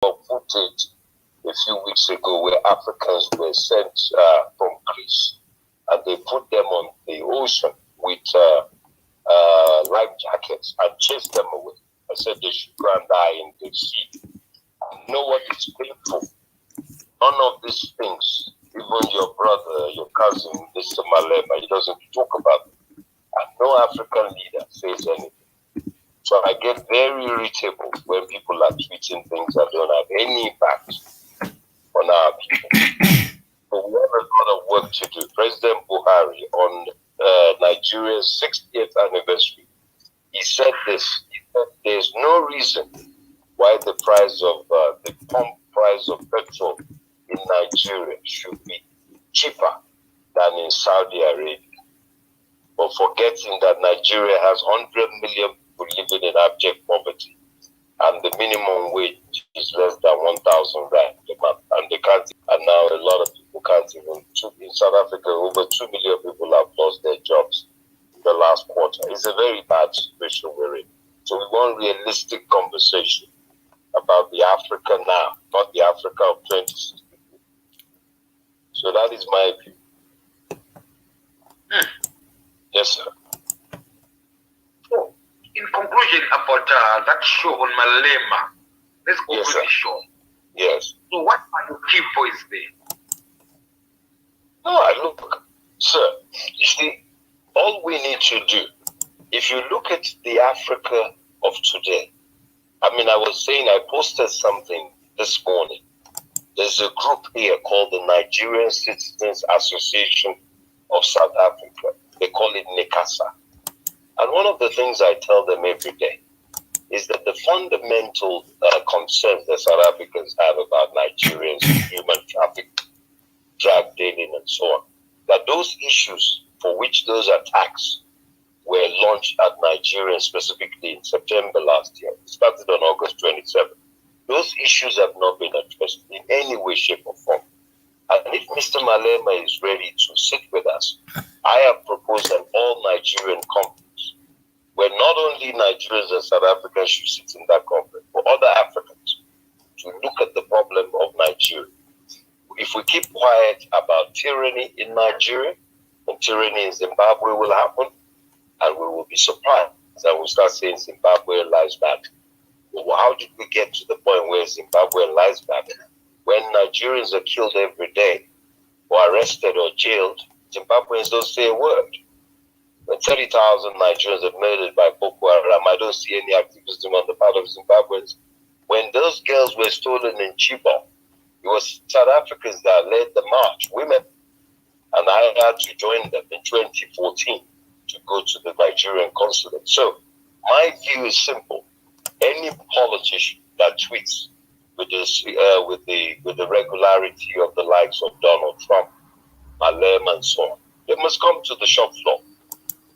of footage a few weeks ago where Africans were sent from Greece, and they put them on the ocean with life jackets and chased them away. I said they should go and die in the sea. You know what is painful? None of these things, even your brother, your cousin, Mr. Malema, he doesn't talk about it. And no African leader says anything. So I get very irritable when people are tweeting things that don't have any impact on our people. But we have a lot of work to do. President Buhari, on Nigeria's 60th anniversary, he said this. He said there's no reason why the price of the pump price of petrol in Nigeria should be cheaper than in Saudi Arabia. But forgetting that Nigeria has 100 million people living in abject poverty, and the minimum wage is less than 1,000 rand a month, and they can't. And now a lot of people can't even. In South Africa, over 2 million people have lost their jobs in the last quarter. It's a very bad situation we're in. So we want realistic conversation about the Africa now, not the Africa of 2060. So that is my view. Yes, sir. So, in conclusion about that show on Malema, let's go to the show. Yes. So what are your key points there? No, look, sir, you see, all we need to do, if you look at the Africa of today, I mean, I was saying, I posted something this morning. There's a group here called the Nigerian Citizens Association of South Africa. They call it NICASA. And one of the things I tell them every day is that the fundamental concerns that South Africans have about Nigerians, human trafficking, drug dealing, and so on, that those issues for which those attacks were launched at Nigeria, specifically in September last year, started on August 27th, those issues have not been addressed in any way, shape, or form. And if Mr. Malema is ready to sit with us, I have proposed an all-Nigerian conference where not only Nigerians and South Africans should sit in that conference, but other Africans to look at the problem of Nigeria. If we keep quiet about tyranny in Nigeria, and tyranny in Zimbabwe will happen, and we will be surprised and we'll start saying Zimbabwe lies matter. Well, how did we get to the point where Zimbabwe lies matter? When Nigerians are killed every day, or arrested or jailed, Zimbabweans don't say a word. When 30,000 Nigerians are murdered by Boko Haram, I don't see any activism on the part of Zimbabweans. When those girls were stolen in Chibok, it was South Africans that led the march, women. And I had to join them in 2014 to go to the Nigerian consulate. So my view is simple. Any politician that tweets with the regularity of the likes of Donald Trump, Malema, and so on, they must come to the shop floor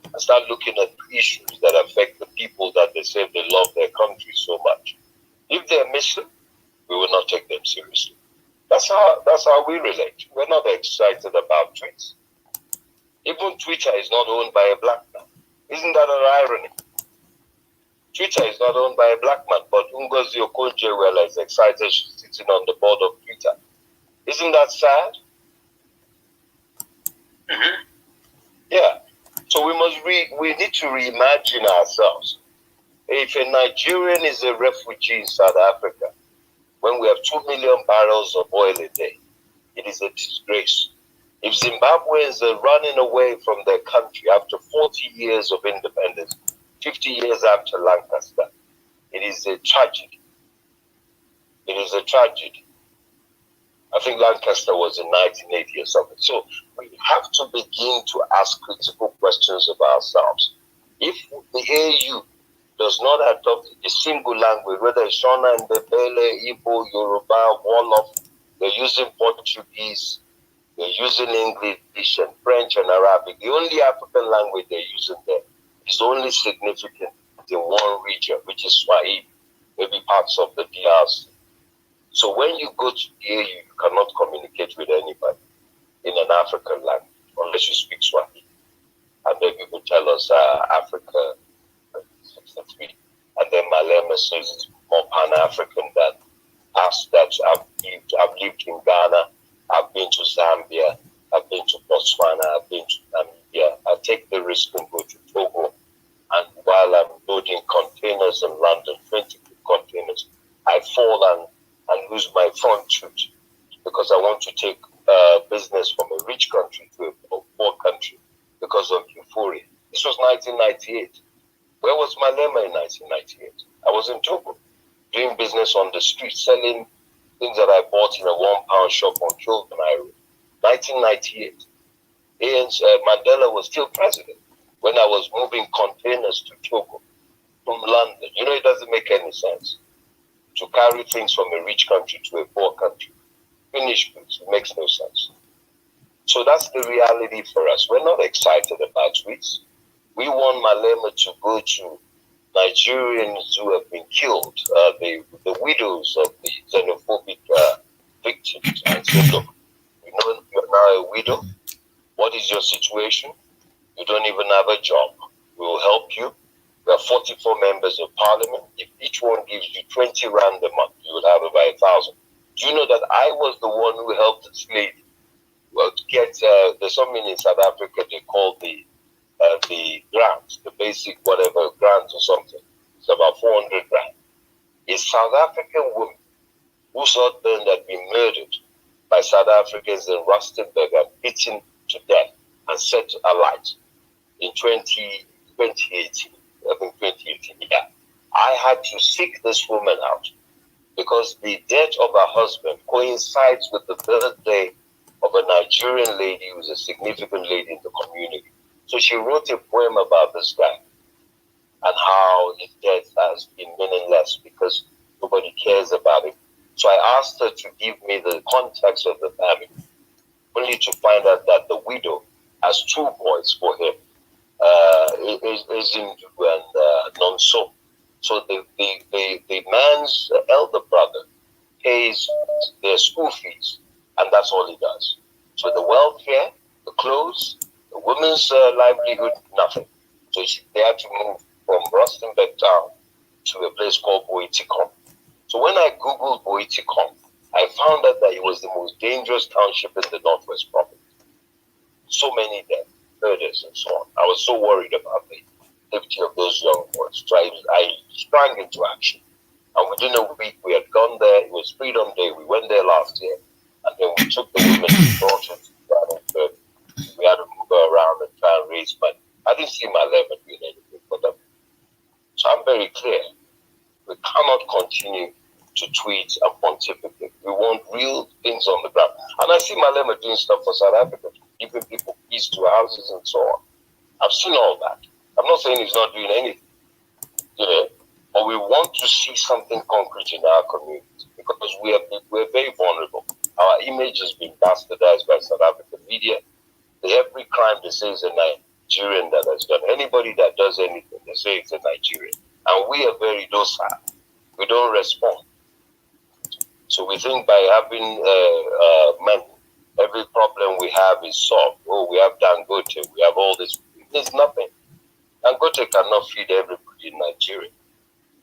and start looking at issues that affect the people that they say they love their country so much. If they're missing, we will not take them seriously. That's how we relate. We're not excited about tweets. Even Twitter is not owned by a black man. Isn't that an irony? Twitter is not owned by a black man, but Ngozi Okonjo-Iweala is excited she's sitting on the board of Twitter. Isn't that sad? Mm-hmm. Yeah. So we need to reimagine ourselves. If a Nigerian is a refugee in South Africa, when we have 2 million barrels of oil a day, it is a disgrace. If Zimbabweans are running away from their country after 40 years of independence, 50 years after Lancaster, it is a tragedy. It is a tragedy. I think Lancaster was in 1980 or something. So we have to begin to ask critical questions of ourselves. If the AU does not adopt a single language, whether it's Shona and Bebele, Igbo, Yoruba, Wolof, they're using Portuguese, they're using English and French and Arabic. The only African language they're using there is only significant in one region, which is Swahili, maybe parts of the DRC. So when you go to the AU, you cannot communicate with anybody in an African language unless you speak Swahili. And then people tell us Africa 63. And then Malema says it's more Pan-African than us that I've lived in Ghana, I've been to Zambia, I've been to Botswana, I've been to Namibia. I take the risk and go to Togo. And while I'm loading containers in London, 20 containers, I fall and lose my front tooth because I want to take business from a rich country to a poor country because of euphoria. This was 1998. Where was Malema in 1998? I was in Togo, doing business on the street, selling things that I bought in a £1 shop on Kilburn Road. 1998. Mandela was still president when I was moving containers to Togo from London. You know, it doesn't make any sense to carry things from a rich country to a poor country. Finish goods, it makes no sense. So that's the reality for us. We're not excited about tweets. We want Malema to go to Nigerians who have been killed, the widows of the xenophobic victims, and say, look, you know you're now a widow. What is your situation? You don't even have a job. We will help you. We have 44 members of parliament. If each one gives you 20 rand a month, you will have about 1,000. Do you know that I was the one who helped this lady to get, there's something in South Africa they call the grant, the basic whatever grant or something. It's about 400 grand. A South African woman who saw them that been murdered by South Africans in Rustenburg and beaten to death and set alight in 2018. I think 2018, yeah. I had to seek this woman out because the death of her husband coincides with the birthday of a Nigerian lady who's a significant lady in the community. So she wrote a poem about this guy and how his death has been meaningless because nobody cares about it. So I asked her to give me the context of the family, only to find out that the widow has 2 boys for him, Ezindu and Nonso. So the man's elder brother pays their school fees, and that's all he does. So the welfare, the clothes, the women's livelihood, nothing. So they had to move from Rustenburg town to a place called Boitikom. So when I Googled Boitikom, I found out that it was the most dangerous township in the Northwest Province. So many dead, murders and so on. I was so worried about the safety of those young boys. So I sprang into action. And within a week, we had gone there. It was Freedom Day. We went there last year. And then we took the women and brought them to Johannesburg. We had to move her around and try and raise money. I didn't see Malema doing anything for them. So I'm very clear. We cannot continue to tweet and pontificate. We want real things on the ground. And I see Malema doing stuff for South Africa, giving people keys to houses and so on. I've seen all that. I'm not saying he's not doing anything, you know, but we want to see something concrete in our community because we're very vulnerable. Our image has been bastardized by South African media. Every crime they say is a Nigerian that has done. Anybody that does anything, they say it's a Nigerian. And we are very docile. We don't respond. So we think by having men, every problem we have is solved. Oh, we have Dangote, we have all this. There's nothing. Dangote cannot feed everybody in Nigeria.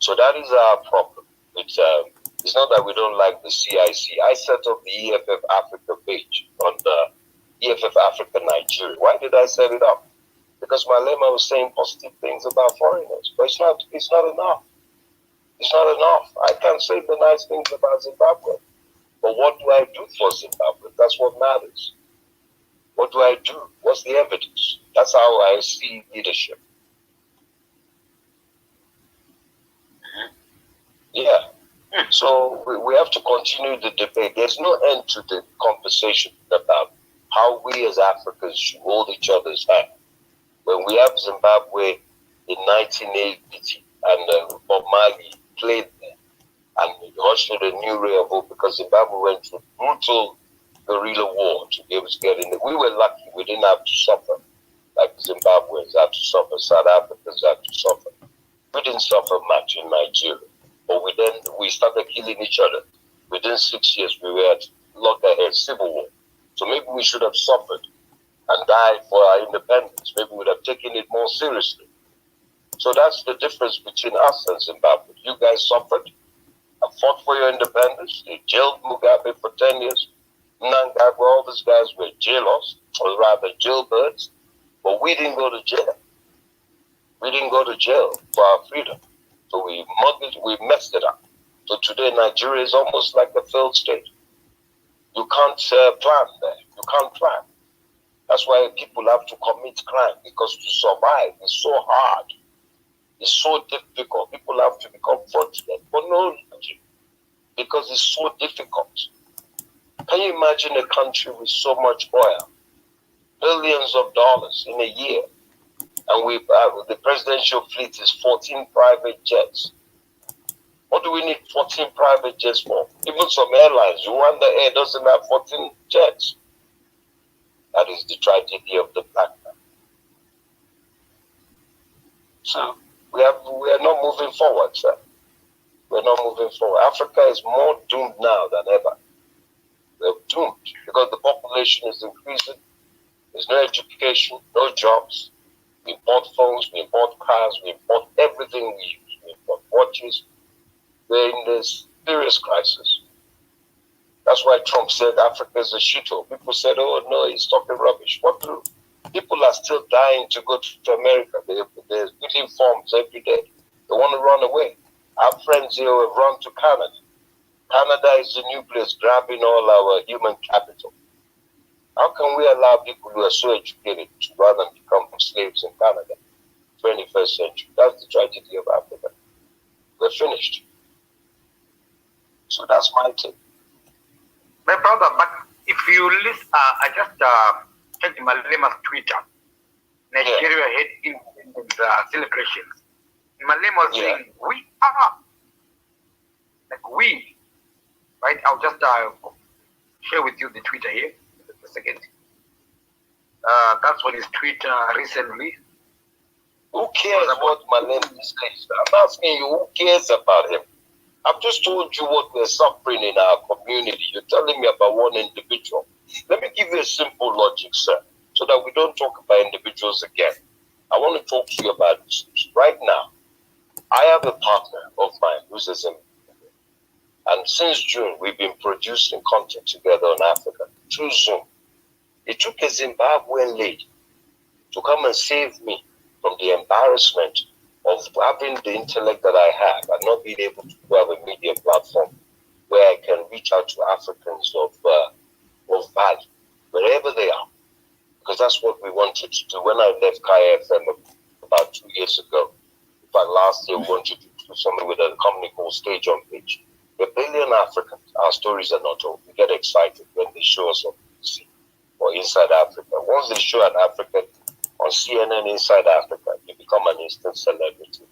So that is our problem. It's not that we don't like the CIC. I set up the EFF Africa page on the EFF Africa Nigeria. Why did I set it up? Because Malema was saying positive things about foreigners. But it's not enough. It's not enough. I can say the nice things about Zimbabwe. But what do I do for Zimbabwe? That's what matters. What do I do? What's the evidence? That's how I see leadership. Yeah. So we have to continue the debate. There's no end to the conversation about how we as Africans should hold each other's hand. When we have Zimbabwe in 1980 and Bob Marley played there and it ushered a new ray of hope because Zimbabwe went through brutal guerrilla war to be able to get in there. We were lucky. We didn't have to suffer like Zimbabweans had to suffer, South Africans had to suffer. We didn't suffer much in Nigeria. But we started killing each other. Within 6 years, we were at loggerheads, civil war. So maybe we should have suffered and died for our independence. Maybe we would have taken it more seriously. So that's the difference between us and Zimbabwe. You guys suffered and fought for your independence. They jailed Mugabe for 10 years. Mnangagwa, all these guys were jailers, or rather jailbirds, but we didn't go to jail. We didn't go to jail for our freedom. So we messed it up. So today Nigeria is almost like a failed state. You can't plan there. You can't plan. That's why people have to commit crime, because to survive is so hard. It's so difficult. People have to become fortunate for no reason, because it's so difficult. Can you imagine a country with so much oil, billions of dollars in a year, and the presidential fleet is 14 private jets? What do we need 14 private jets for? Even some airlines, Rwanda Air doesn't have 14 jets. That is the tragedy of the black man. So we are not moving forward, sir. We're not moving forward. Africa is more doomed now than ever. We're doomed because the population is increasing. There's no education, no jobs. We import phones, we import cars, we import everything we use. We import watches. We're in this serious crisis. That's why Trump said Africa is a shithole. People said, oh no, he's talking rubbish. What do? People are still dying to go to America. They're filling forms every day. They want to run away. Our friends here have run to Canada. Canada is the new place, grabbing all our human capital. How can we allow people who are so educated to run and become slaves in Canada? 21st century. That's the tragedy of Africa. We're finished. So that's my take. My brother, but if you listen, I just checked Malema's Twitter. Nigeria had independence celebrations. Malema was saying, we are. Like we. Right? I'll just share with you the Twitter here. Just a second. That's what his Twitter recently. Who cares what Malema says? I'm asking you, who cares about him? I've just told you what we're suffering in our community. You're telling me about one individual. Let me give you a simple logic, sir, so that we don't talk about individuals again. I want to talk to you about this. Right now, I have a partner of mine who's a Zimbabwean. And since June, we've been producing content together on Africa through Zoom. It took a Zimbabwean lady to come and save me from the embarrassment of having the intellect that I have and not being able to have a media platform where I can reach out to Africans of value, wherever they are. Because that's what we wanted to do. When I left Kai FM about 2 years ago, in fact, last year we wanted to do something with a company called Stage on Page. A billion Africans, our stories are not told. We get excited when they show us on BBC or Inside Africa. Once they show an African on CNN Inside Africa, you become an instant celebrity,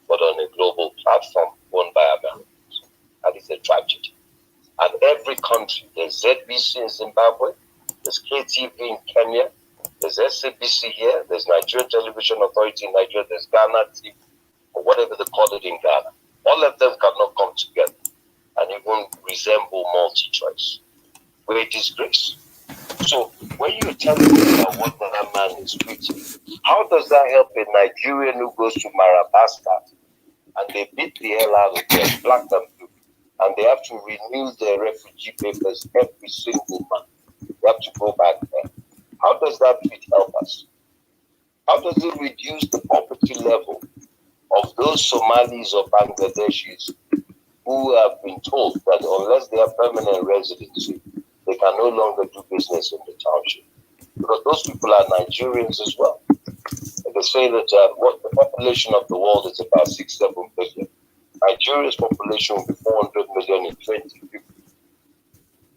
but on a global platform owned by Americans. That is a tragedy. And every country, there's ZBC in Zimbabwe, there's KTV in Kenya, there's SABC here, there's Nigerian Television Authority in Nigeria, there's Ghana TV, or whatever they call it in Ghana. All of them cannot come together and even resemble multi-choice. We're a disgrace. So when you're telling me about what that man is tweeting, how does that help a Nigerian who goes to Madagascar and they beat the hell out of them, black and blue, and they have to renew their refugee papers every single month? They have to go back there. How does that tweet help us? How does it reduce the poverty level of those Somalis or Bangladeshis who have been told that unless they have permanent residency, they can no longer do business in the township? Because those people are Nigerians as well. And they say that what the population of the world is about 6-7 billion. Nigeria's population will be 400 million in 2050.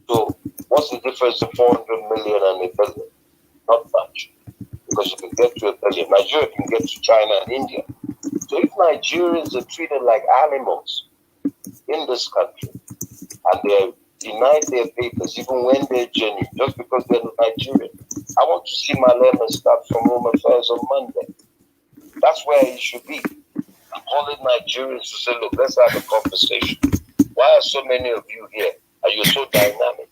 So what's the difference of 400 million and a billion? Not much. Because you can get to a billion. Nigeria can get to China and India. So if Nigerians are treated like animals in this country, and they're denied their papers even when they're genuine, just because they're Nigerian, I want to see Malema start from Home Affairs on Monday. That's where he should be. I'm calling Nigerians to say, look, let's have a conversation. Why are so many of you here? And you're so dynamic.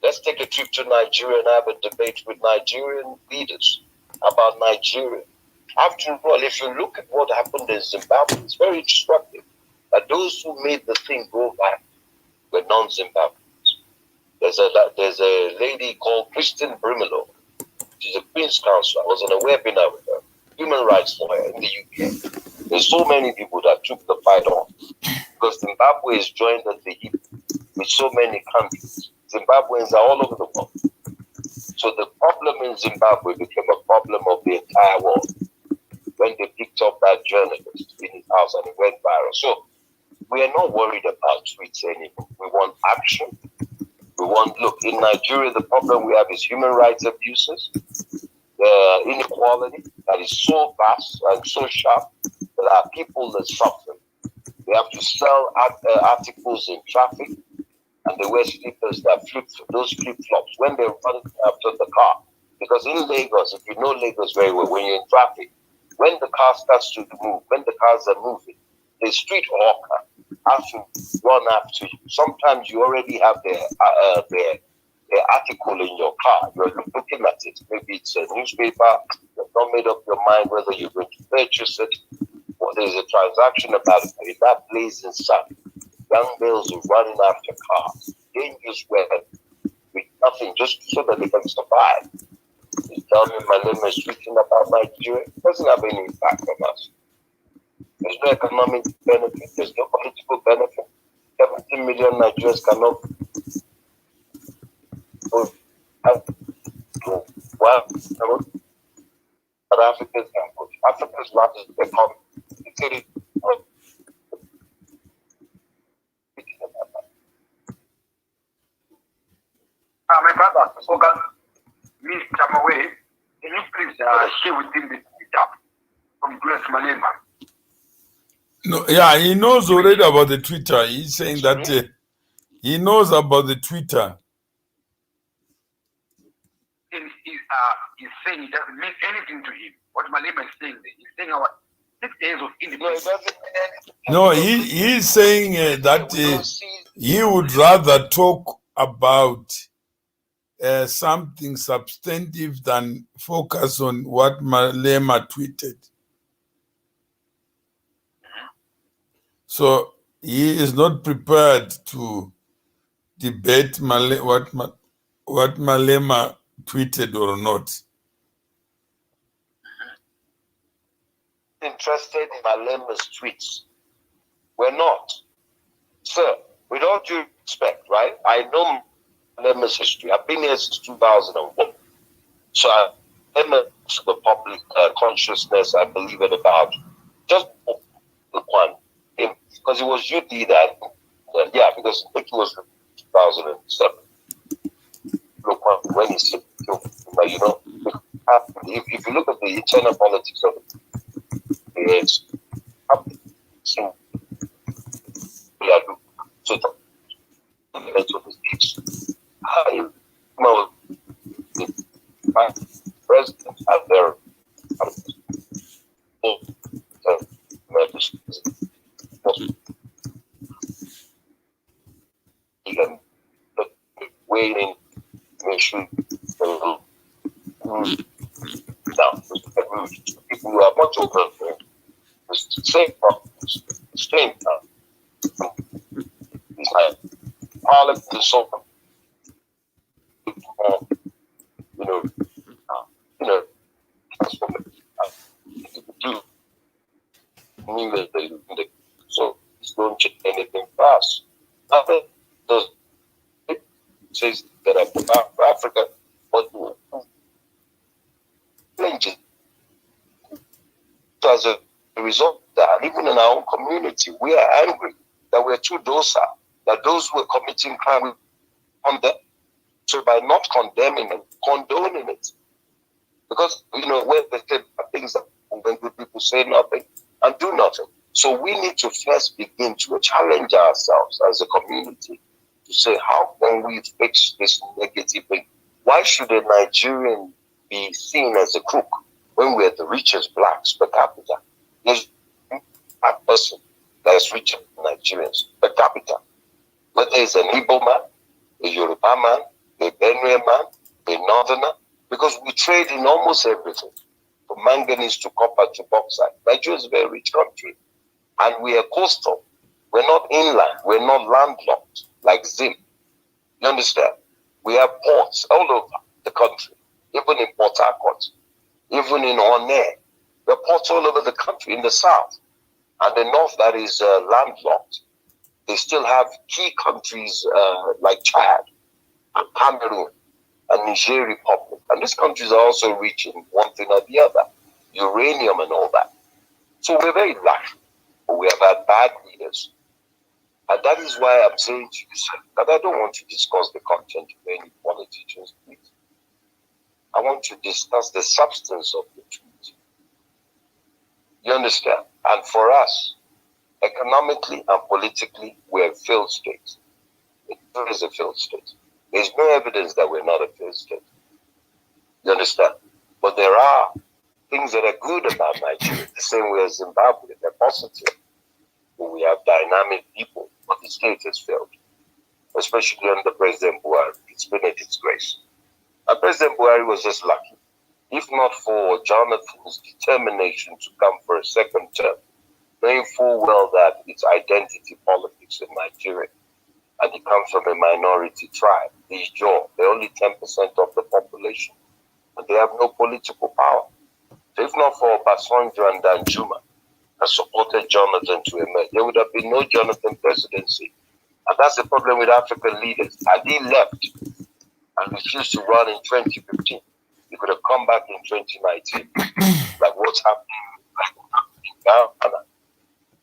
Let's take a trip to Nigeria and have a debate with Nigerian leaders about Nigeria. After all, if you look at what happened in Zimbabwe, it's very instructive. that those who made the thing go back were non-Zimbabweans. There's a lady called Kristen Brimelo. She's a Queen's Counsel. I was on a webinar with her, human rights lawyer in the UK. There's so many people that took the fight on because Zimbabwe is joined at the hip with so many countries. Zimbabweans are all over the world. So the problem in Zimbabwe became a problem of the entire world when they picked up that journalist in his house and it went viral. So we are not worried about tweets anymore. We want action. We want, look, in Nigeria, the problem we have is human rights abuses, the inequality that is so vast and so sharp that there are people that suffer. They have to sell articles in traffic and they wear slippers that those flip-flops when they run after the car. Because in Lagos, if you know Lagos very well, when you're in traffic, when the car starts to move, when the cars are moving, the street hawker has to run after you. Sometimes you already have their article in your car. You're looking at it. Maybe it's a newspaper. You've not made up your mind whether you're going to purchase it or there's a transaction about it. In that blazing sun, young males are running after cars, dangerous weapons, with nothing, just so that they can survive. You tell me Malema is tweeting about Nigeria. It doesn't have any impact on us. There's no economic benefit. There's no political benefit. 17 million Nigerians cannot but Africans can push. Africa's largest economy. My brother, Mr. Mawe, can you please share with him the Twitter from Grace Malema? No, yeah, he knows already about the Twitter. He's saying that he knows about the Twitter. He's saying it doesn't mean anything to him. What Malema is saying, he's saying our 6 days of independence. No, he's saying that he would rather talk about something substantive than focus on what Malema tweeted. So he is not prepared to debate what Malema tweeted or not. Interested in Malema's tweets. We're not. Sir, with all due respect, right? I know Malema's history. I've been here since 2001. So I'm the public consciousness, I believe it about just the one. Because it was you did that. Yeah, because I think it was 2007. Look, when he said, you know, if you look at the internal politics of it, it's so presidents have their waiting, make sure now people who are much older, the same problems, the same time. It's like Parliament and so on. That's what do. So it's don't change anything fast. Nothing does it says that for Africa, but changes. As a result of that, even in our own community, we are angry that we're too docile, that those who are committing crime on them. So by not condemning it, condoning it. Because, when they say things that when good people say nothing and do nothing. So we need to first begin to challenge ourselves as a community to say, how can we fix this negative thing? Why should a Nigerian be seen as a crook when we're the richest blacks per capita? There's a person that is richer than Nigerians per capita. Whether it's an Igbo man, a Yoruba man, a Benue man, a Northerner, because we trade in almost everything, from manganese to copper to bauxite. Nigeria is a very rich country, and we are coastal. We're not inland. We're not landlocked like Zim. You understand? We have ports all over the country, even in Port Harcourt, even in Onne. There are ports all over the country in the south. And the north that is landlocked, they still have key countries like Chad and Cameroon and Niger Republic. And these countries are also rich in one thing or the other, uranium and all that. So we're very lucky. But we have had bad leaders. And that is why I'm saying to you, sir, that I don't want to discuss the content of any politician's tweet. I want to discuss the substance of the tweet. You understand? And for us, economically and politically, we're a failed state. It is a failed state. There's no evidence that we're not a failed state. You understand? But there are things that are good about Nigeria, the same way as Zimbabwe. They're positive. We have dynamic people, but the state has failed, especially under President Buhari. It's been a disgrace. And President Buhari was just lucky. If not for Jonathan's determination to come for a second term, knowing full well that it's identity politics in Nigeria, and he comes from a minority tribe, he's Jaw. They're only 10% of the population, and they have no political power. So if not for Obasanjo and Danjuma, that supported Jonathan to emerge, there would have been no Jonathan presidency. And that's the problem with African leaders. Had he left and refused to run in 2015, he could have come back in 2019, like what's happening in Ghana.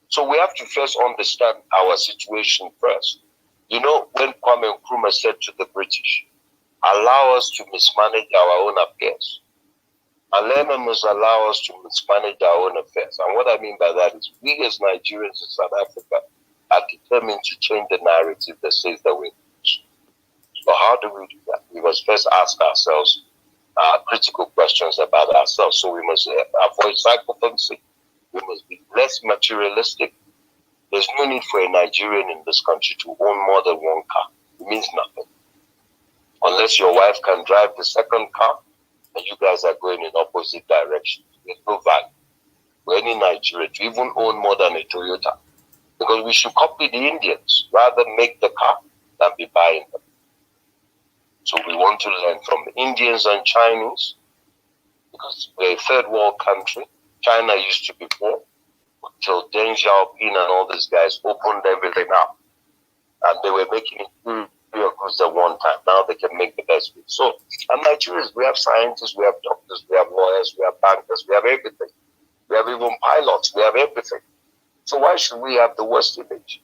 So we have to first understand our situation first. You know, when Kwame Nkrumah said to the British, allow us to mismanage our own affairs. Malema must allow us to mismanage our own affairs. And what I mean by that is we as Nigerians in South Africa are determined to change the narrative that says that we're rich. So how do we do that? We must first ask ourselves critical questions about ourselves. So we must avoid psychophancy. We must be less materialistic. There's no need for a Nigerian in this country to own more than one car. It means nothing. Unless your wife can drive the second car and you guys are going in opposite directions. There's no value for any Nigerian to even own more than a Toyota. Because we should copy the Indians, rather make the car than be buying them. So we want to learn from the Indians and Chinese, because we're a third world country. China used to be poor until Deng Xiaoping and all these guys opened everything up. And they were making it goods at one time. Now they can make the best of it. So, and Nigerians, we have scientists, we have doctors, we have lawyers, we have bankers, we have everything. We have even pilots, we have everything. So why should we have the worst image?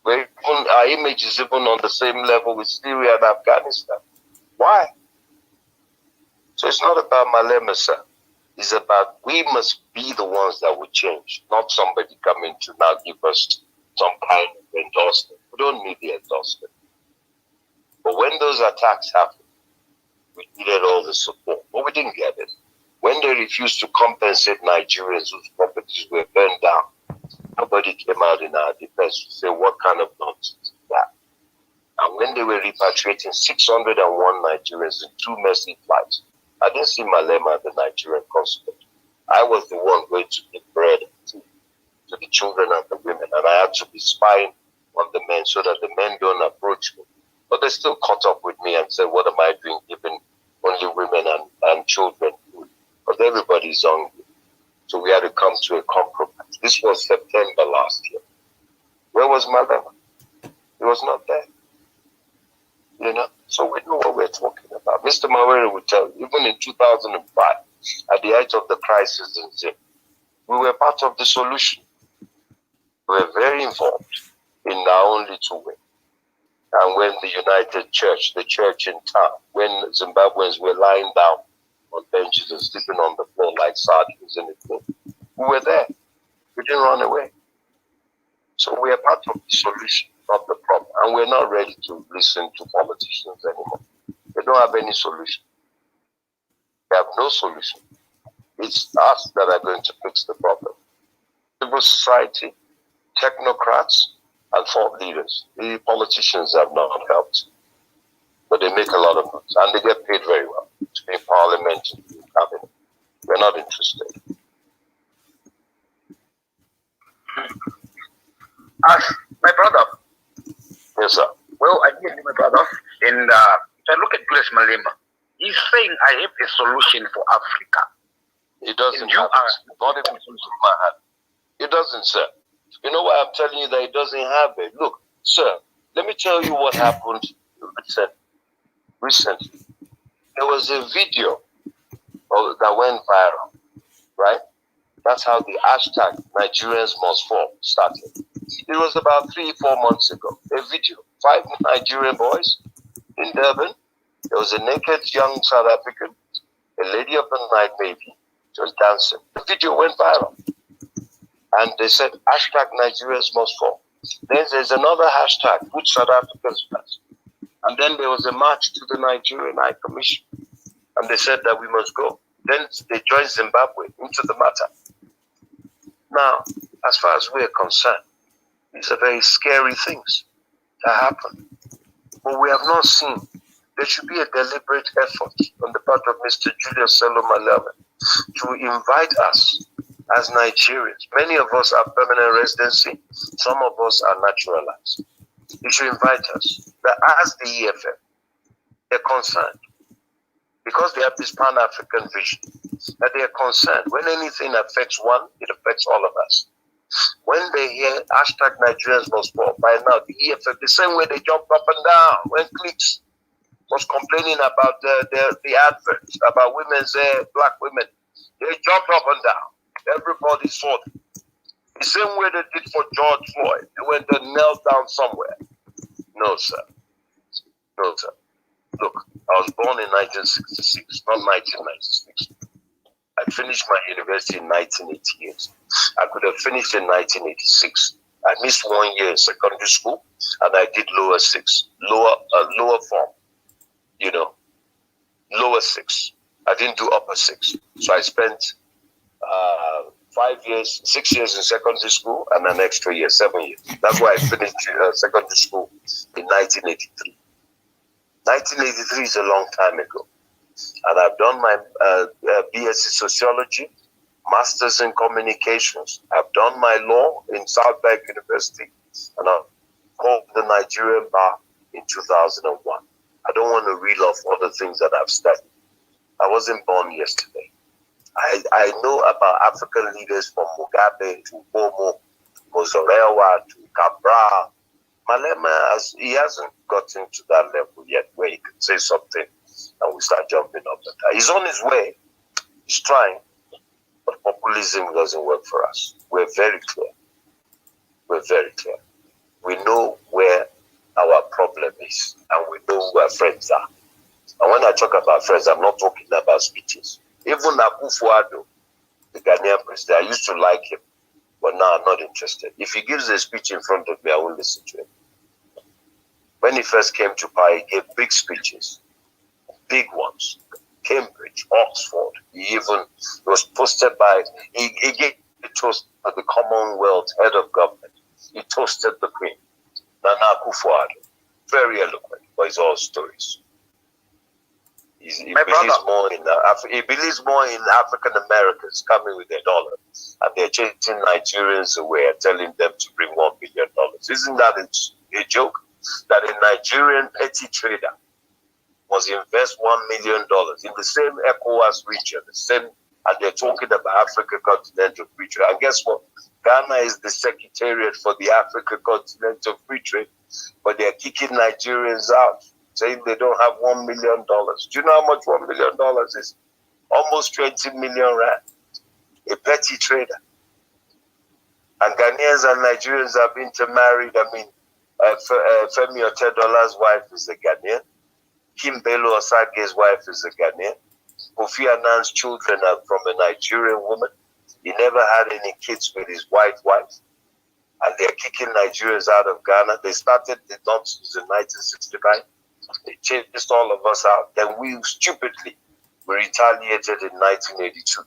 Our image is even on the same level with Syria and Afghanistan. Why? So it's not about Malema, sir. It's about we must be the ones that will change, not somebody coming to now give us some kind of endorsement. We don't need the endorsement. But when those attacks happened, we needed all the support, but we didn't get it. When they refused to compensate Nigerians whose properties were burned down, nobody came out in our defense to say what kind of nonsense is that. And when they were repatriating 601 Nigerians in 2 mercy flights, I didn't see Malema at the Nigerian consulate. I was the one going to give bread to the children and the women, and I had to be spying on the men so that the men don't approach me. But they still caught up with me and said, what am I doing giving only women and children food? Because everybody's hungry. So we had to come to a compromise. This was September last year. Where was Malema? He was not there. You know, so we know what we're talking about. Mr. Mawere would tell you, even in 2005, at the height of the crisis in Zim, we were part of the solution. We were very involved in our own little way. And when the United Church, the church in town, when Zimbabweans were lying down on benches and sleeping on the floor like sardines in a thing, we were there. We didn't run away. So we are part of the solution, not the problem. And we're not ready to listen to politicians anymore. They don't have any solution. They have no solution. It's us that are going to fix the problem. Civil society, technocrats, and thought leaders. The politicians have not helped. But they make a lot of noise. And they get paid very well to be in parliament and be in cabinet. We're not interested. My brother, Yes, sir. well, I hear my brother, and if I look at Julius Malema, he's saying I have a solution for Africa. He doesn't And you have are it. Not even in my hand. He doesn't, sir. You know why I'm telling you that he doesn't have it? Look, sir, let me tell you what happened recently. There was a video that went viral, right? That's how the hashtag Nigerians Must Fall started. It was about 3-4 months ago. A video, 5 Nigerian boys in Durban. There was a naked young South African, a lady of the night maybe, she was dancing. The video went viral. And they said, hashtag Nigerians Must Fall. Then there's another hashtag, put South Africans first. And then there was a march to the Nigerian High Commission. And they said that we must go. Then they joined Zimbabwe into the matter. Now, as far as we're concerned, these are very scary things that happen. But we have not seen. There should be a deliberate effort on the part of Mr. Julius Malema to invite us as Nigerians. Many of us have permanent residency. Some of us are naturalized. He should invite us. That as the EFF, they're concerned. Because they have this Pan-African vision, that they are concerned. When anything affects one, it affects all of us. When they hear hashtag Nigerians Must Fall, by now the EFF, the same way they jump up and down when Clicks was complaining about the adverts, about women's hair, black women, they jumped up and down. Everybody saw them. The same way they did for George Floyd. They went and knelt down somewhere. No, sir. No, sir. Look, I was born in 1966, not 1996. I finished my university in 1988. I could have finished in 1986. I missed 1 year in secondary school, and I did lower form. You know, lower 6. I didn't do upper 6. So I spent 6 years in secondary school, and an extra year, 7 years. That's why I finished secondary school in 1983. 1983 is a long time ago. And I've done my BSc Sociology, Masters in Communications. I've done my law in South Bank University, and I've called the Nigerian Bar in 2001. I don't want to reel off all the things that I've studied. I wasn't born yesterday. I know about African leaders from Mugabe to Bomo, Mozorewa to Cabral. Malema, he hasn't gotten to that level yet where he can say something and we start jumping up and down. He's on his way. He's trying. But populism doesn't work for us. We're very clear. We're very clear. We know where our problem is and we know who our friends are. And when I talk about friends, I'm not talking about speeches. Even Akufo-Addo, the Ghanaian president, I used to like him, but now I'm not interested. If he gives a speech in front of me, I won't listen to him. When he first came to power, he gave big speeches, big ones. Cambridge, Oxford. He was posted by, he gave the toast to the Commonwealth head of government. He toasted the Queen, Nana Akufo-Addo. Very eloquent, but it's all stories. He believes more in African Americans coming with their dollar, and they're chasing Nigerians away and telling them to bring $1 billion. Isn't that a joke? That a Nigerian petty trader must invest $1 million in the same ECOWAS region, and they're talking about Africa Continental Free Trade. And guess what? Ghana is the secretariat for the Africa Continental Free Trade, but they're kicking Nigerians out, saying they don't have $1 million. Do you know how much $1 million is? Almost 20 million rand. A petty trader. And Ghanaians and Nigerians have intermarried. I mean, Femi Otedola's wife is a Ghanaian. Kim Bello Osage's wife is a Ghanaian. Kofi Annan's children are from a Nigerian woman. He never had any kids with his white wife. And they're kicking Nigerians out of Ghana. They started the nonsense in 1965. They chased all of us out. Then we stupidly retaliated in 1982.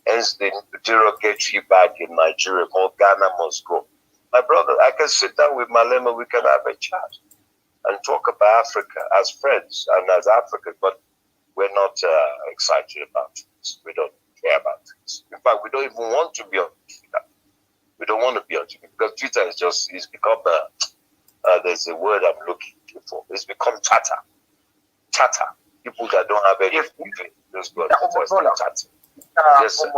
Hence the derogatory bag in Nigeria called Ghana Must Go. My brother, I can sit down with Malema, we can have a chat and talk about Africa as friends and as Africans, but we're not excited about it. We don't care about it. In fact, we don't even want to be on Twitter. We don't want to be on Twitter because Twitter is just, it's become there's a word I'm looking for. It's become chatter. Chatter. People that don't have any just go to chatter. Yes, sir.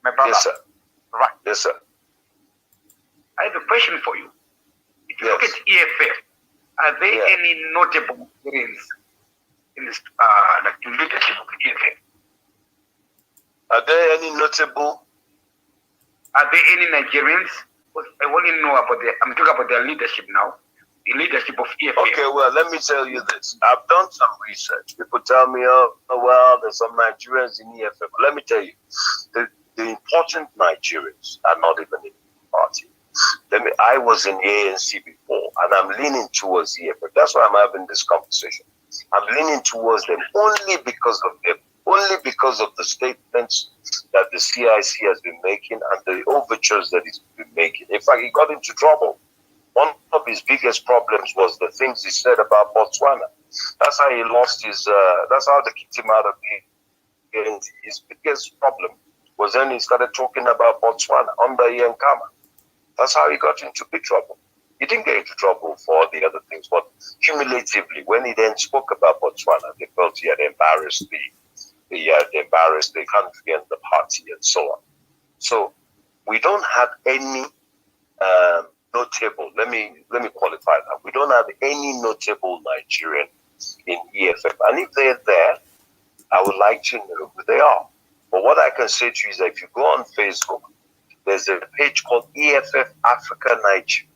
My brother. Yes, sir. Right. Yes, sir. I have a question for you. If you Yes. look at EFF, are there any notable Nigerians in this like in leadership of EFF? Are there any notable? Are there any Nigerians? I want to know about I'm talking about their leadership now. The leadership of EFF. Okay, well, let me tell you this. I've done some research. People tell me, oh well, there's some Nigerians in EFF. Let me tell you, the important Nigerians are not even in the party. I was in the ANC before, and I'm leaning towards EFF. That's why I'm having this conversation. I'm leaning towards them only because of them, only because of the statements that the CIC has been making and the overtures that he's been making. In fact, he got into trouble. One of his biggest problems was the things he said about Botswana. That's how he lost his, that's how they kicked him out of the ANC. His biggest problem was when he started talking about Botswana under Ian Kama. That's how he got into big trouble. He didn't get into trouble for the other things, but cumulatively, when he then spoke about Botswana, they felt he had embarrassed the country and the party and so on. So we don't have any notable. Let me qualify that. We don't have any notable Nigerian in EFF, and if they're there, I would like to know who they are. But what I can say to you is that if you go on Facebook, there's a page called EFF Africa Nigeria.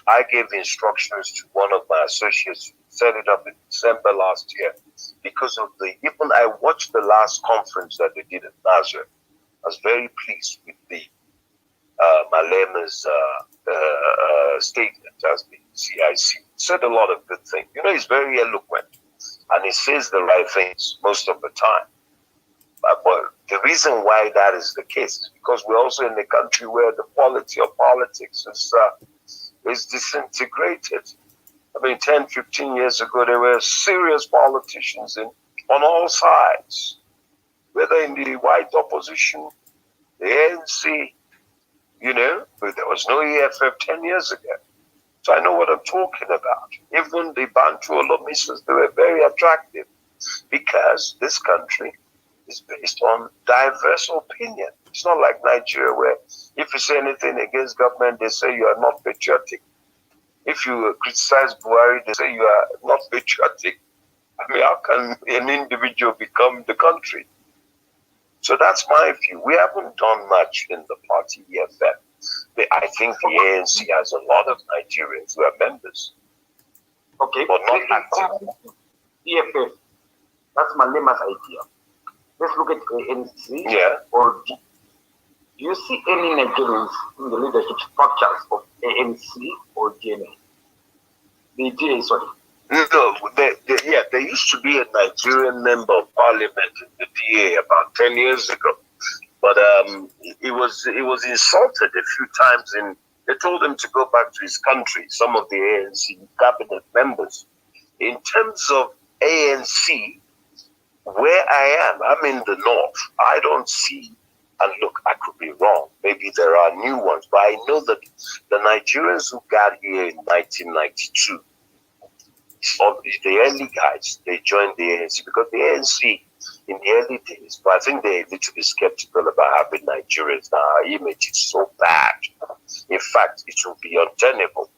I gave instructions to one of my associates to set it up in December last year because of even I watched the last conference that they did at Nazareth. I was very pleased with the Malema's statement as the CIC. He said a lot of good things. You know, he's very eloquent and he says the right things most of the time. But the reason why that is the case is because we're also in a country where the quality of politics is disintegrated. I mean, 10, 15 years ago, there were serious politicians on all sides, whether in the white opposition, the ANC, you know, but there was no EFF 10 years ago. So I know what I'm talking about. Even the Bantu Olomisas, they were very attractive because this country is based on diverse opinion. It's not like Nigeria where if you say anything against government, they say you are not patriotic. If you criticize Buhari, they say you are not patriotic. I mean, how can an individual become the country? So that's my view. We haven't done much in the party EFF. I think the ANC has a lot of Nigerians who are members. Okay. But not active. EFF. That's Malema's idea. Let's look at ANC. Yeah. Or do you see any Nigerians in the leadership structures of ANC or DNA? The DA, sorry. No, there used to be a Nigerian member of parliament in the DA about 10 years ago. But he was insulted a few times. They told him to go back to his country, some of the ANC cabinet members. In terms of ANC, where I am, I'm in the north. I don't see, and look, I could be wrong. Maybe there are new ones, but I know that the Nigerians who got here in 1992, the early guys, they joined the ANC because the ANC in the early days, but I think they're a little bit skeptical about having Nigerians now. Our image is so bad. In fact, it will be untenable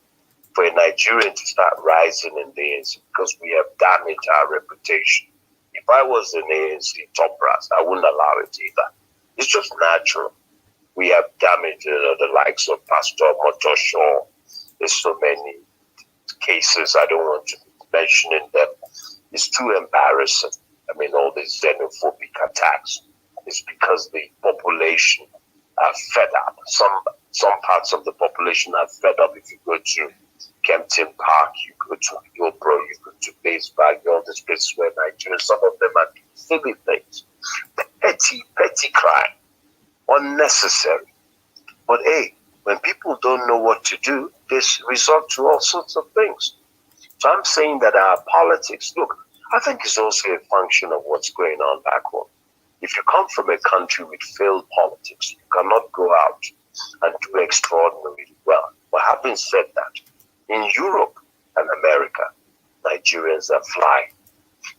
for a Nigerian to start rising in the ANC because we have damaged our reputation. If I was an ANC top brass, I wouldn't allow it either. It's just natural. We have damaged the likes of Pastor Motosho. There's so many cases, I don't want to mention them. It's too embarrassing. I mean, all these xenophobic attacks is because the population are fed up. Some parts of the population are fed up. If you go to Kempton Park, you go to Yobro, you go to Basebag, all these places where Nigerians, some of them are doing silly things. Petty crime, unnecessary. But hey, when people don't know what to do, they resort to all sorts of things. So I'm saying that our politics, look, I think it's also a function of what's going on back home. If you come from a country with failed politics, you cannot go out and do extraordinarily well. But having said that, in Europe and America, Nigerians are flying.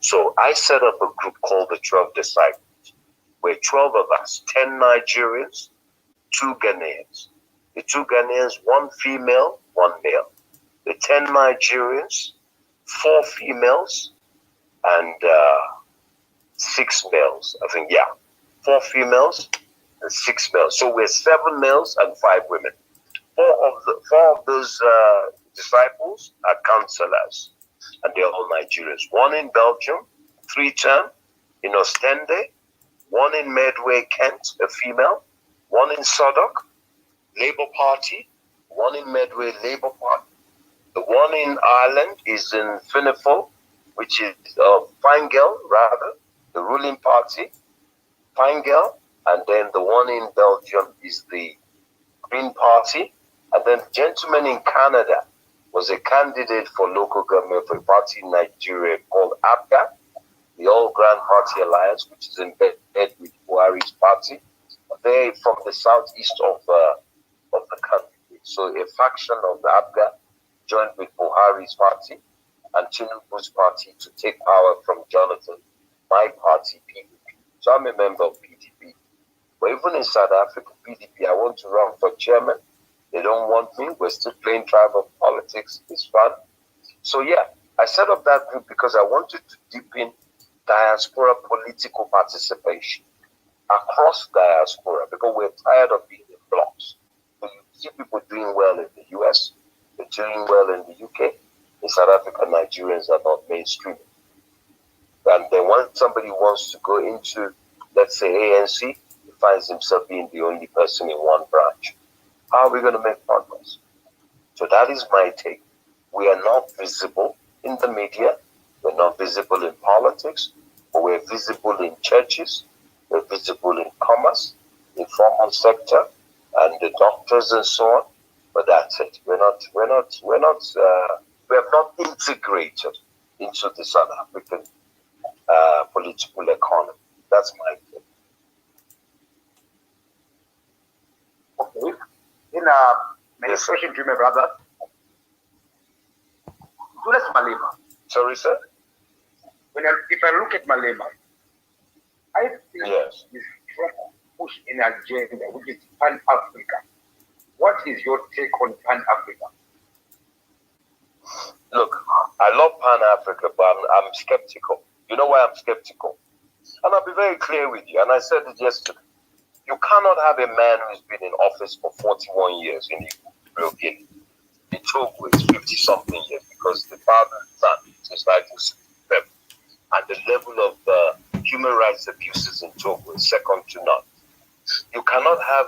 So I set up a group called the 12 Disciples, where 12 of us, 10 Nigerians, 2 Ghanaians. The 2 Ghanaians, 1 female, 1 male. The 10 Nigerians, 4 females, and 6 males. I think, yeah, 4 females and 6 males. So we're 7 males and 5 women. 4 of those disciples are counselors, and they're all Nigerians. 1 in Belgium, 3-term, in Ostende, 1 in Medway, Kent, a female, 1 in Southwark, Labour Party, 1 in Medway, Labour Party. The 1 in Ireland is in Finneful, which is Fine Gael, rather, the ruling party, Fine Gael. And then the 1 in Belgium is the Green Party. And then the gentleman in Canada was a candidate for local government for a party in Nigeria called ABGA, the All Grand Party Alliance, which is in bed with Buhari's party. They're from the southeast of the country. So a faction of the ABGA joined with Buhari's party and Tinubu's party to take power from Jonathan, my party, PDP. So I'm a member of PDP. But even in South Africa, PDP, I want to run for chairman. They don't want me. We're still playing tribal politics. It's fun. So yeah, I set up that group because I wanted to deepen diaspora political participation across diaspora, because we're tired of being in blocks. So you see people doing well in the US, they're doing well in the UK. In South Africa, Nigerians are not mainstream. And then when somebody wants to go into, let's say, ANC, he finds himself being the only person in one branch. How are we going to make progress? So that is my take. We are not visible in the media. We're not visible in politics, but we're visible in churches. We're visible in commerce, informal sector, and the doctors and so on. But that's it. We have not integrated into the South African political economy. That's my take. Okay. In my question to you, my brother, Julius Malema. Sorry, sir? If I look at Malema, I think yes, he's trying to push an agenda which is Pan-Africa. What is your take on Pan-Africa? Look, I love Pan-Africa, but I'm skeptical. You know why I'm skeptical? And I'll be very clear with you, and I said it yesterday. You cannot have a man who's been in office for 41 years in Equatorial Guinea. In Togo, it's 50-something years, because the father and son since 1967. And the level of human rights abuses in Togo is second to none. You cannot have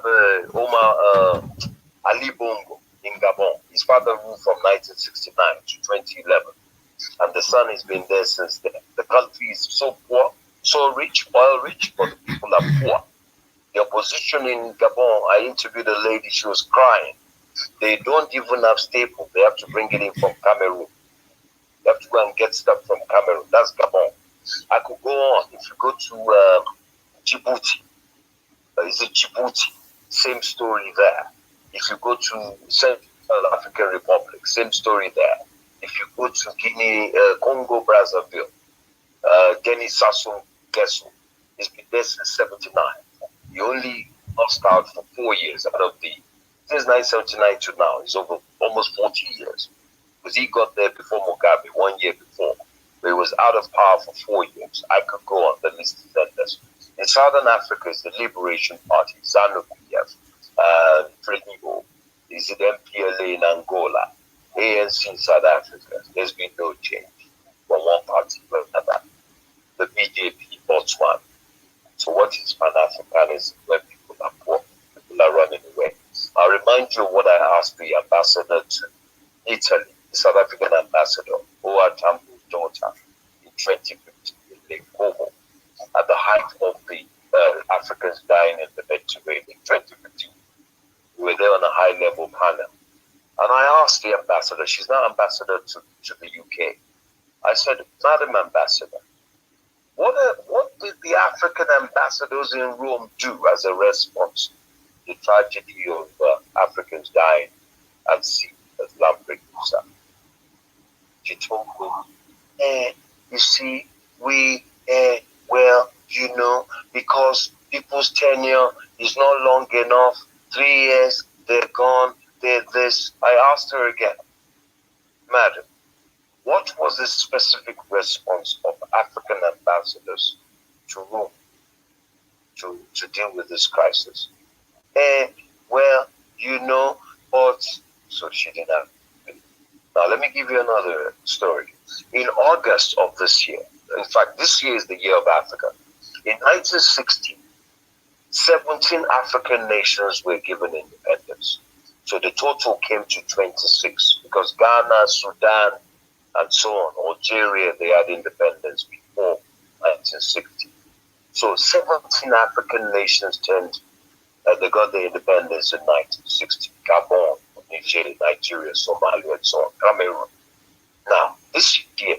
Omar Ali Bongo in Gabon. His father ruled from 1969 to 2011. And the son has been there since then. The country is so poor, so rich, oil rich, but the people are poor. The opposition in Gabon, I interviewed a lady, she was crying. They don't even have staples. They have to bring it in from Cameroon. They have to go and get stuff from Cameroon. That's Gabon. I could go on. If you go to Djibouti, is it Djibouti? Same story there. If you go to Central African Republic, same story there. If you go to Guinea, Congo, Brazzaville, Guinea, Sassou Nguesso, it's been there since 79. He only lost out for 4 years out of since 1979 to now. It's over almost 40 years. Because he got there before Mugabe, 1 year before. But he was out of power for 4 years. I could go on, the list is endless. In Southern Africa, it's the Liberation Party, ZANU-PF, Frelimo. Is it MPLA in Angola? ANC in South Africa. There's been no change from one party to another. The BJP, Botswana. So what is Pan-Africanism when people are poor, people are running away? I'll remind you of what I asked the ambassador to Italy, the South African ambassador, Oa Tambo's daughter, in 2015 in Lake Como, at the height of the Africans dying in the Mediterranean in 2015. We were there on a high-level panel. And I asked the ambassador, she's now ambassador to the UK. I said, Madam Ambassador, what did the African ambassadors in Rome do as a response the tragedy of Africans dying at sea as lampreys. She told me, you see, we, well, because people's tenure is not long enough, 3 years, they're gone, they're this. I asked her again, Madam, what was the specific response of African ambassadors to Rome to deal with this crisis? Well, but so she didn't have. Now, let me give you another story. In August of this year, in fact, this year is the year of Africa. In 1960, 17 African nations were given independence. So the total came to 26 because Ghana, Sudan, and so on, Algeria, they had independence before 1960. So 17 African nations they got their independence in 1960. Gabon, Nigeria, Somalia, and so on, Cameroon. Now, this year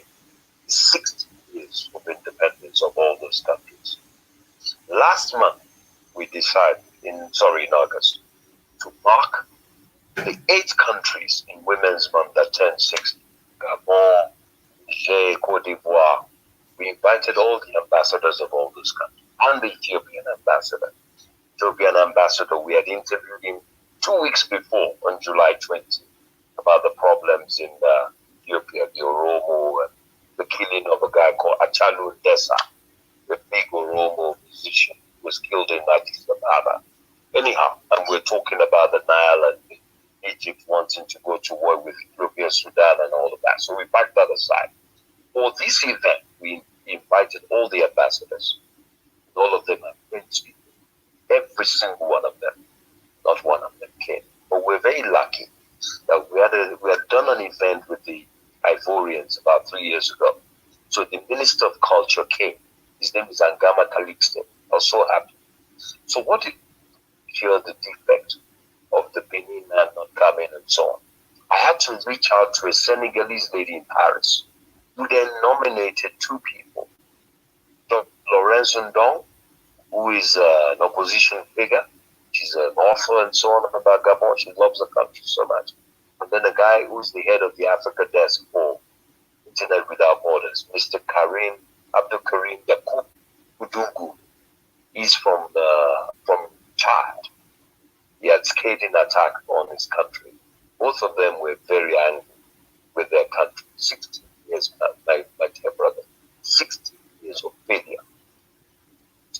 is 60 years of independence of all those countries. Last month, we decided, in August, to mark the 8 countries in Women's Month that turned 60. Gabon, Niger, Cote d'Ivoire. We invited all the ambassadors of all those countries and the Ethiopian ambassador. We had interviewed him 2 weeks before on July 20 about the problems in Ethiopia, the Oromo, and the killing of a guy called Achalu Desa, the big Oromo musician who was killed in Addis Ababa. Anyhow, and we're talking about the Nile and Egypt wanting to go to war with Ethiopia, Sudan, and all of that. So we packed that aside. For this event, we invited all the ambassadors. All of them are French people. Every single one of them. Not one of them came. But we're very lucky that we had done an event with the Ivorians about 3 years ago. So the Minister of Culture came. His name is Angama Calixte. I was so happy. So what did you hear the defect of the Benin man not coming and so on? I had to reach out to a Senegalese lady in Paris who then nominated 2 people. Dr. Laurence Ndong, who is an opposition figure. She's an author and so on about Gabon. She loves the country so much. And then a guy who's the head of the Africa desk for Internet Without Borders, Mr. Abdul Karim Yakub Udungu. He's from Chad. He had scathing attack on his country. Both of them were very angry with their country. 60 years, my dear brother. 60 years of failure.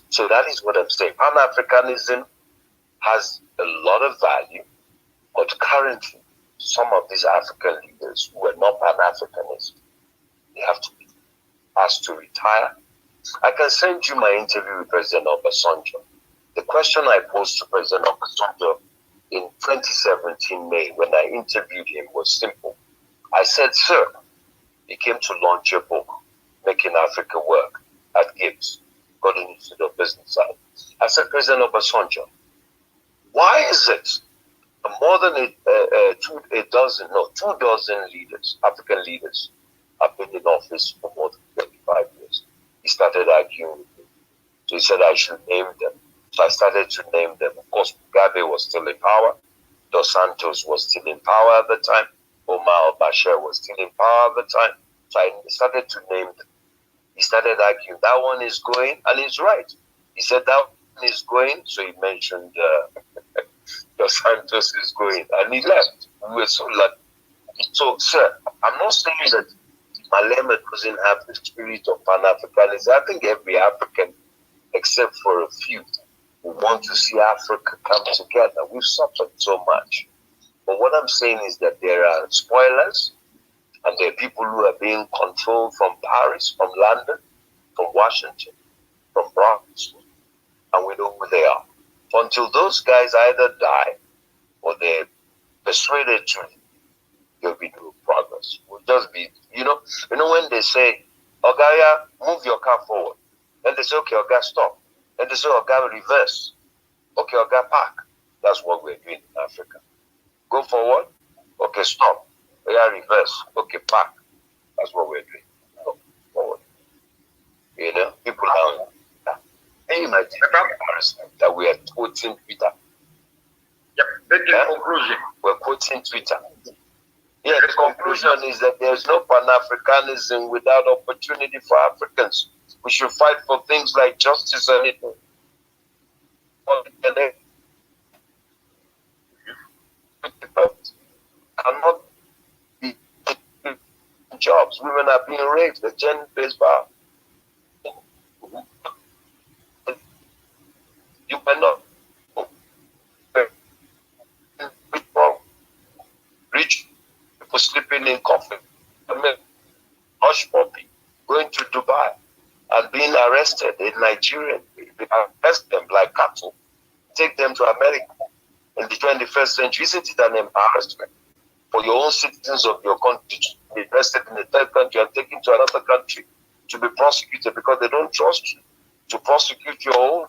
So that is what I'm saying. Pan-Africanism has a lot of value, but currently, some of these African leaders who are not Pan-Africanists, they have to be asked to retire. I can send you my interview with President Obasanjo. The question I posed to President Obasanjo in 2017 May when I interviewed him was simple. I said, sir, you came to launch your book, Making Africa Work, at Gibbs, Golden Institute of Business side. I said, President Obasanjo, why is it more than 2 dozen leaders, African leaders, have been in office for more than 25 years? He started arguing with me. So he said I should name them. So I started to name them. Of course, Mugabe was still in power. Dos Santos was still in power at the time. Omar al-Bashir was still in power at the time. So I started to name them. He started arguing, that one is going, and he's right. He said that one is going, so he mentioned Dos Santos is going, and he left. We were so lucky. So, sir, I'm not saying that Malema doesn't have the spirit of Pan-Africanism. I think every African, except for a few, who want to see Africa come together. We've suffered so much. But what I'm saying is that there are spoilers, and there are people who are being controlled from Paris, from London, from Washington, from Brussels, and we know who they are. So until those guys either die or they're persuaded to, there'll be no progress. We'll just be, when they say, Ogaya, move your car forward. Then they say, okay, Oga, stop. Then they say, Oga, reverse. Okay, Oga, park. That's what we're doing in Africa. Go forward. Okay, stop. Yeah, reverse. Okay, park. That's what we're doing. Go forward. People are, hey, my dear, that we are quoting Peter. The conclusion. We're quoting Twitter. Yeah, the conclusion is that there's no Pan-Africanism without opportunity for Africans. We should fight for things like justice and equality. Cannot be jobs. Women are being raped. The gender-based violence. You cannot rich people sleeping in coffin. I mean, hush puppy going to Dubai and being arrested in Nigeria. They arrest them like cattle, take them to America in the 21st century. Isn't it an embarrassment for your own citizens of your country to be arrested in a third country and taken to another country to be prosecuted because they don't trust you to prosecute your own?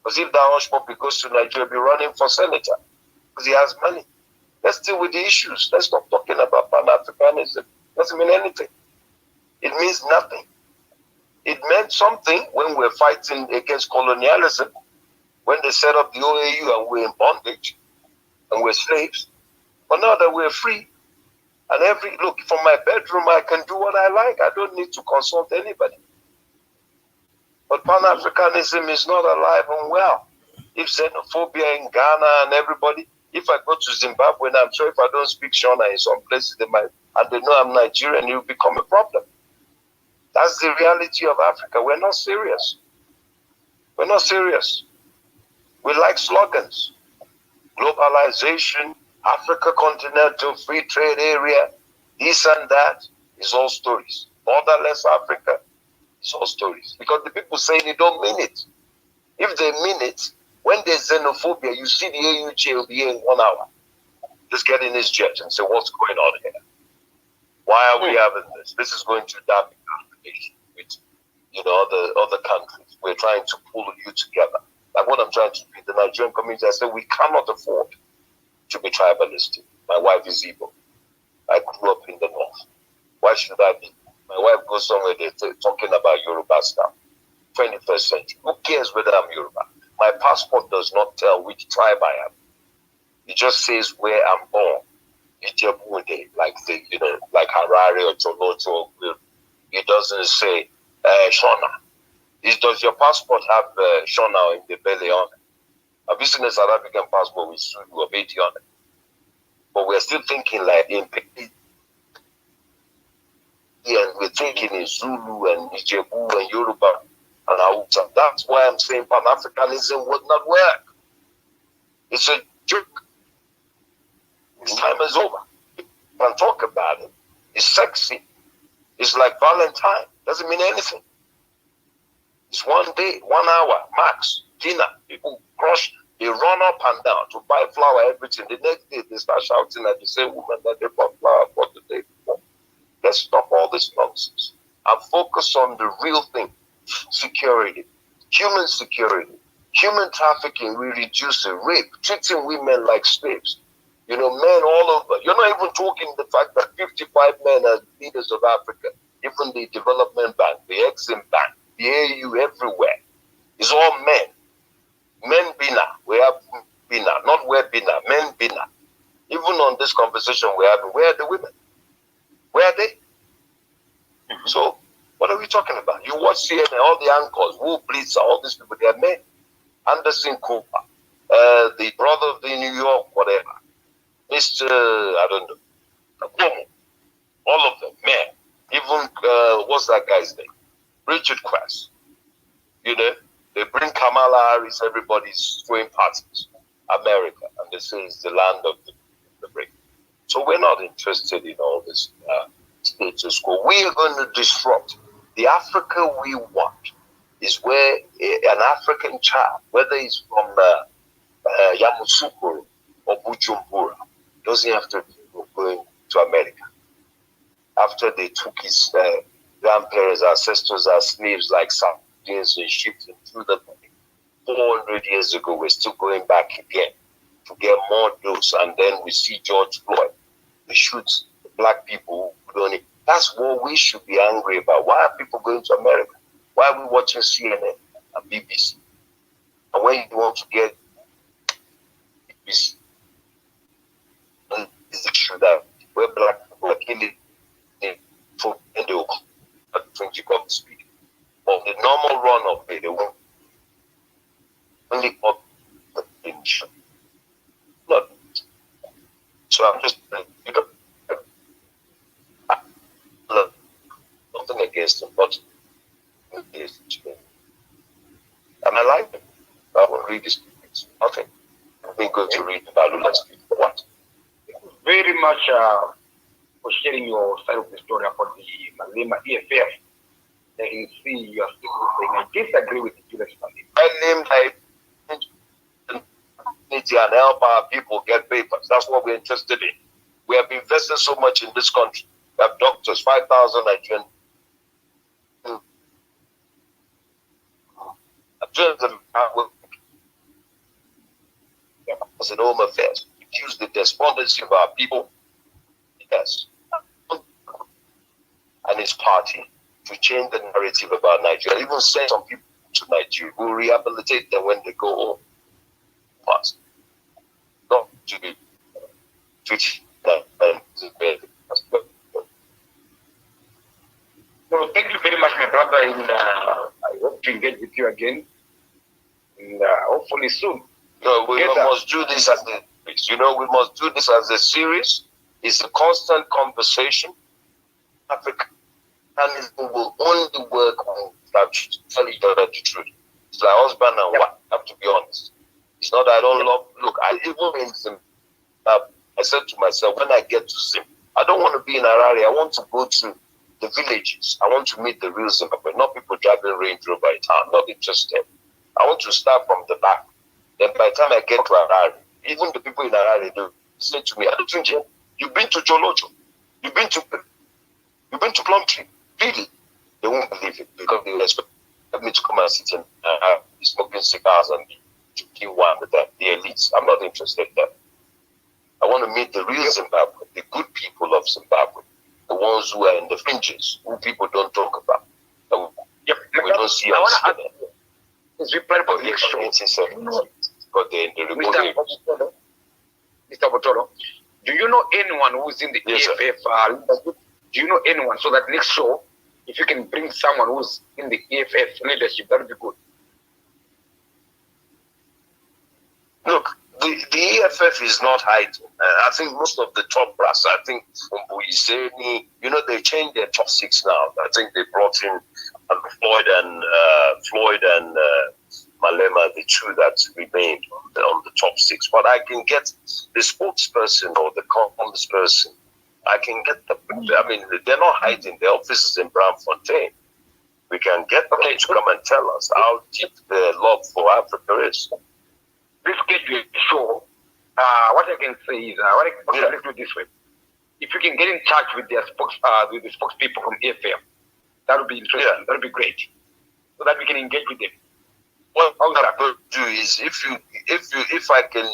Because if that hush puppy goes to Nigeria, he'll be running for senator because he has money. Let's deal with the issues. Let's stop talking about Pan-Africanism. Doesn't mean anything. It means nothing. It meant something when we're fighting against colonialism, when they set up the OAU and we're in bondage and we're slaves. But now that we're free, and look, from my bedroom, I can do what I like. I don't need to consult anybody. But Pan-Africanism is not alive and well. If xenophobia in Ghana and everybody, if I go to Zimbabwe, and I'm sure if I don't speak Shona in some places, they might, and they know I'm Nigerian, it will become a problem. That's the reality of Africa. We're not serious. We're not serious. We like slogans. Globalization, Africa continental free trade area, this and that is all stories. Borderless Africa is all stories. Because the people saying it don't mean it. If they mean it, when there's xenophobia, you see the AUJ will be here in 1 hour. Just get in his jet and say, what's going on here? Why are we having this? This is going to damage our relation with other countries. We're trying to pull you together. Like what I'm trying to do in the Nigerian community, I said we cannot afford to be tribalistic. My wife is Igbo. I grew up in the north. Why should I be? My wife goes somewhere they're talking about Yoruba stuff. 21st century. Who cares whether I'm Yoruba? My passport does not tell which tribe I am. It just says where I'm born. Ijebuode, like Harare or Toronto. It doesn't say Shona. Does your passport have Shona in the belly on it? I've seen a South African passport with Zulu or Beti on it. But we're still thinking like in and we're thinking in Zulu and Ijebu and Yoruba and Hausa. That's why I'm saying Pan-Africanism would not work. It's a joke. Its time is over. You can talk about it. It's sexy. It's like Valentine. Doesn't mean anything. It's 1 day, 1 hour, max, dinner. People crush, they run up and down to buy flour, everything. The next day, they start shouting at the same woman that they bought flour for the day before. Let's stop all this nonsense and focus on the real thing. Security, human security, human trafficking, we reduce it, rape, treating women like slaves. Men all over. You're not even talking the fact that 55 men are leaders of Africa, even the Development Bank, the Exim Bank, the AU, everywhere. It's all men. Men Bina. We have Bina, not where Bina, men Bina. Even on this conversation we're having, where are the women? Where are they? So, what are we talking about? You watch CNN, all the anchors, Wu Blitzer, all these people, they are men. Anderson Cooper, the brother of the New York, whatever. Mr. I don't know, Cuomo, all of them, men. Even, what's that guy's name? Richard Quest. They bring Kamala Harris, everybody's throwing parties. America, and they say it's the land of the break. So we're not interested in all this status quo. We are going to disrupt. The Africa we want is where an African child, whether he's from Yamoussoukro or Bujumbura, doesn't have to be going to America. After they took his grandparents, ancestors as slaves like sardines and shipped them through the 400 years ago, we're still going back again to get more dose. And then we see George Floyd. They shoot black people. That's what we should be angry about. Why are people going to America? Why are we watching CNN and BBC? And when you want to get BBC, is the issue that where black people are killing for and they will think you got to speak. But the normal run of it, they won't only up the nation. Not so I'm just nothing against them, but and I like it. I will read this. Nothing. I think go to read about Lula's for what? Very much for sharing your side of the story about the Malema EFF. I can see you are still saying I disagree with Julius Malema. I named and help our people get papers. That's what we're interested in. We have invested so much in this country. We have doctors, 5,000 Nigerian. As in home affairs, use the despondency of our people, yes, and his party to change the narrative about Nigeria. Even send some people to Nigeria who rehabilitate them when they go home. But not to be treated. So thank you very much, my brother, and I hope to engage with you again, and hopefully soon. No, we must do this as a, we must do this as a series. It's a constant conversation. Africanism will only work when we tell each other the truth. It's like husband and wife. I have to be honest. It's not that I don't love. Look, I even in Zim, I said to myself, when I get to Zim, I don't want to be in Harare. I want to go to the villages. I want to meet the real Zimbabwe, not people driving Range Rover in town. Not interested. I want to start from the back. Then by the time I get to Harare, even the people in Harare, they say to me, "You've been to Jolojo, you've been to Plumtree." Really, they won't believe it because they expect me to come and sit and be smoking cigars and be drinking wine with them, the elites. I'm not interested in that. I want to meet the real Zimbabwe, the good people of Zimbabwe, the ones who are in the fringes, who people don't talk about. We don't see on CNN. It's reply for the next show. But then the Mr. Botolo, do you know anyone who's in the EFF? Do you know anyone? So that next show, if you can bring someone who's in the EFF leadership, that would be good. Look, the EFF is not hiding. I think most of the top brass, I think Mbuiseni, they changed their top six now. I think they brought in Floyd and Malema, the two that remained on the top six. But I can get the spokesperson or the comms person. I can get they're not hiding. Their offices in Braamfontein. We can get them to come and tell us how deep the love for Africa is. This schedule show, what I can say is, let's do it this way. If you can get in touch with their with the spokespeople from EFF, that would be interesting. Yeah. That would be great, so that we can engage with them. What I would do is, if I can,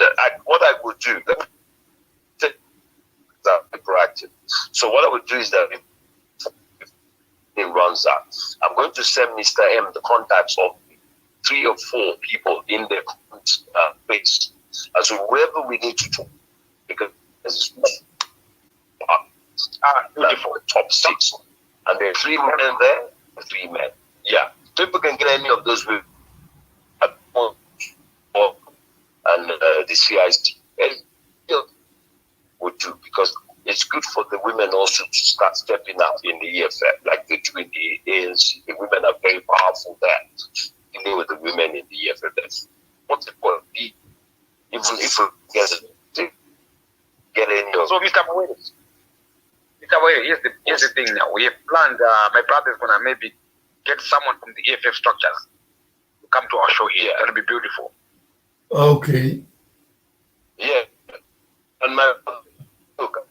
what I would do, let me take that proactive. So what I would do is that if it runs out, I'm going to send Mr. M the contacts of 3 or 4 people in the base. And so whoever we need to talk, because it's beautiful, top 6. And there are 3 men there, 3 men. Yeah. People can get any of those with and the CIC would do, because it's good for the women also to start stepping up in the EFF like they do in the ANC. The women are very powerful there. Dealing with the women in the EFF, that's what it will be. Even if we get any of. So, Mr. Boye, here's the thing now. We have planned, my brother's going to maybe get someone from the EFF structures to come to our show here. That'll be beautiful. Okay. Yeah. And my look,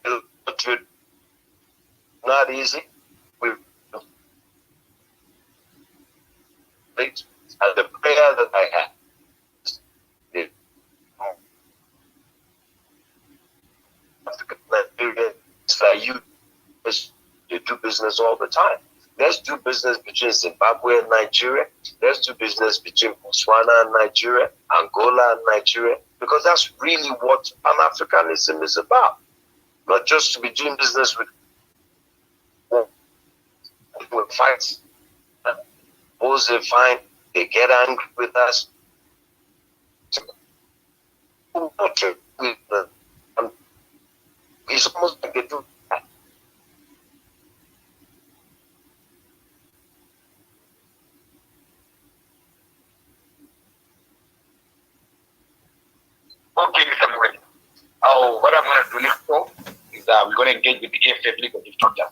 not easy. And the prayer that I had is that you do business all the time. Let's do business between Zimbabwe and Nigeria. Let's do business between Botswana and Nigeria, Angola and Nigeria, because that's really what Pan-Africanism is about. not just to be doing business with fights. Suppose they find they get angry with us. It's almost like they do that. Okay, Mr. Mwen. Oh, what I'm going to do next talk is we're going to engage with the EFF League of Instructors.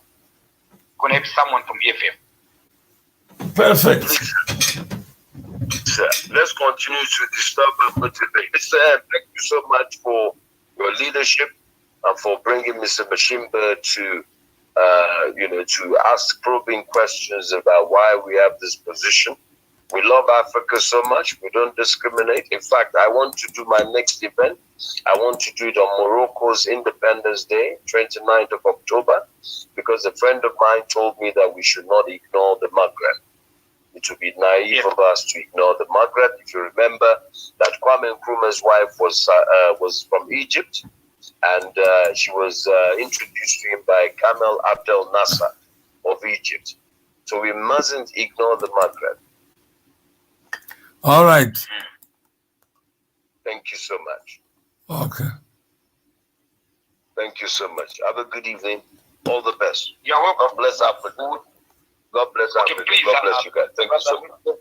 We're going to have someone from EFF. Perfect. Sir, let's continue to disturb and motivate. Sir, thank you so much for your leadership and for bringing Mr. Bashimba to, to ask probing questions about why we have this position. We love Africa so much. We don't discriminate. In fact, I want to do my next event. I want to do it on Morocco's Independence Day, 29th of October, because a friend of mine told me that we should not ignore the Maghreb. It would be naive of us to ignore the Maghreb. If you remember that Kwame Nkrumah's wife was from Egypt, and she was introduced to him by Gamal Abdel Nasser of Egypt. So we mustn't ignore the Maghreb. All right. Thank you so much. Okay. Thank you so much. Have a good evening. All the best. You're welcome. God bless Africa. God bless Africa. Please, God bless you guys. Thank you so much.